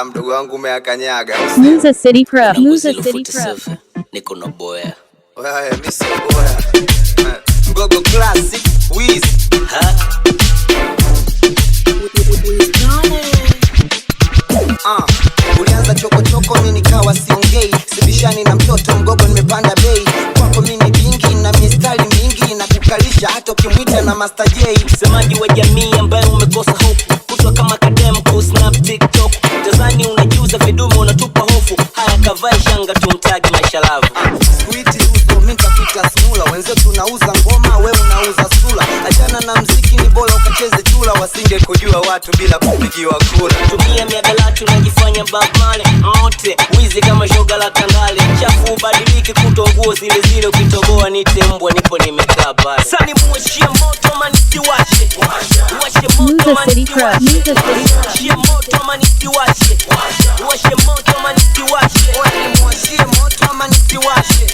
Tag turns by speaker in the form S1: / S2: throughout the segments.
S1: Mdogo wangu umeakanyaga.
S2: Muza City Pro. Muza City Pro.
S3: Niko na boya.
S1: Wewe mimi si boya. Gogo classic Wiz. Ulianza choko mimi nikawa siongei. Sibishani na mtoto mgogo nimepanda bei. Kwako mimi bingi na mistari mingi na kukalisha hata ukimwita na Master J.
S3: Semaji wa jamii ambaye umekosa hope. Kutwa kama kadem ku snap TikTok. Tazani unajuza vidume unatupa hofu. Haya kavai shanga tumtagi maisha lavu.
S1: Sweetie uso mimi kapita snula. Wenzetu tunauza ngoma wewe unauza sula. Achana na mziki ni bora ukacheze chula. Wasinge kujua watu bila kupigiwa kura.
S3: Tumia miadalati unajifanya Bob Marley. Mote wizi kama shoga la Tandale. Chafu ubadilike kutonguo zile zile. Ukitoboa nite mbwa nipo nimekaa pale. Sani muwashie moto manisiwashe. Uwashe moto manisiwashe. Muwashie moto manisiwashe. Uwashe moto manisiwashe.
S1: Muwashie moto manisiwashe.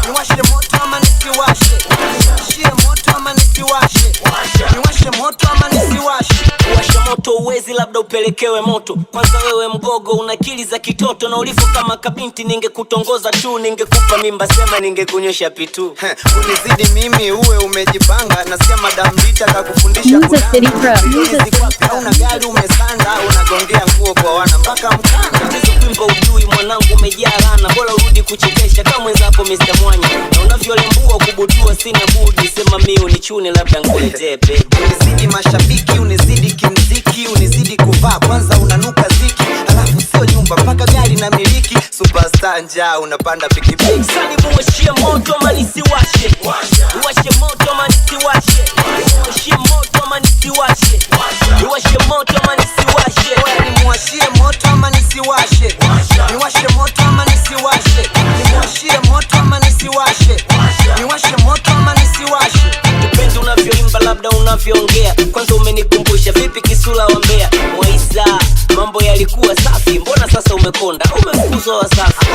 S1: Niwashe moto manisiwashe. Niwashie moto manisiwashe. Niwashe moto manisiwashe.
S3: Uwashe moto uwezi labda upelekewe moto. Kwanza wewe mgogo unakili za kitoto. Na ulifo kama kabinti ningekutongoza tu. Ningekupa mimba sema ningekunyosha pitu.
S1: Unizidi mimi uwe umejipanga. Nasikia Madam Dita kakufundisha
S2: Muza City Pro.
S1: Muza City Pro. Una gari umesanda. Unagongea nguo kwa wana mpaka mkanda.
S3: Wimbo ujui mwanangu umejaa lana. Bora urudi kuchekesha kama mwenzako Mr. Mwanya. Na unavyolembua kubutua sina budi. Sema mimi unichune labda nikuletee baby.
S1: Unizidi mashabiki, unizidi kimziki. Unizidi kuvaa kwanza unanuka ziki. Alafu sio nyumba mpaka gari na miliki. Superstar njaa unapanda pikipiki.
S3: Sani muwashie moto manisiwashe. Uwashe moto manisiwashe. Uwashe moto manisiwashe. Uwashe moto manisiwashe.
S1: Niwashie moto ama nisiwashe. Niwashe moto ama nisiwashe. Niwashie moto ama nisiwashe. Niwashe moto ama nisiwashe.
S3: Upendo unavyoimba labda unavyoongea. Kwanza umenikumbusha vipi kisula wa Mbeya. Mwaisa mambo yalikuwa safi. Mbona sasa umekonda? Umefukuzwa Wasafi.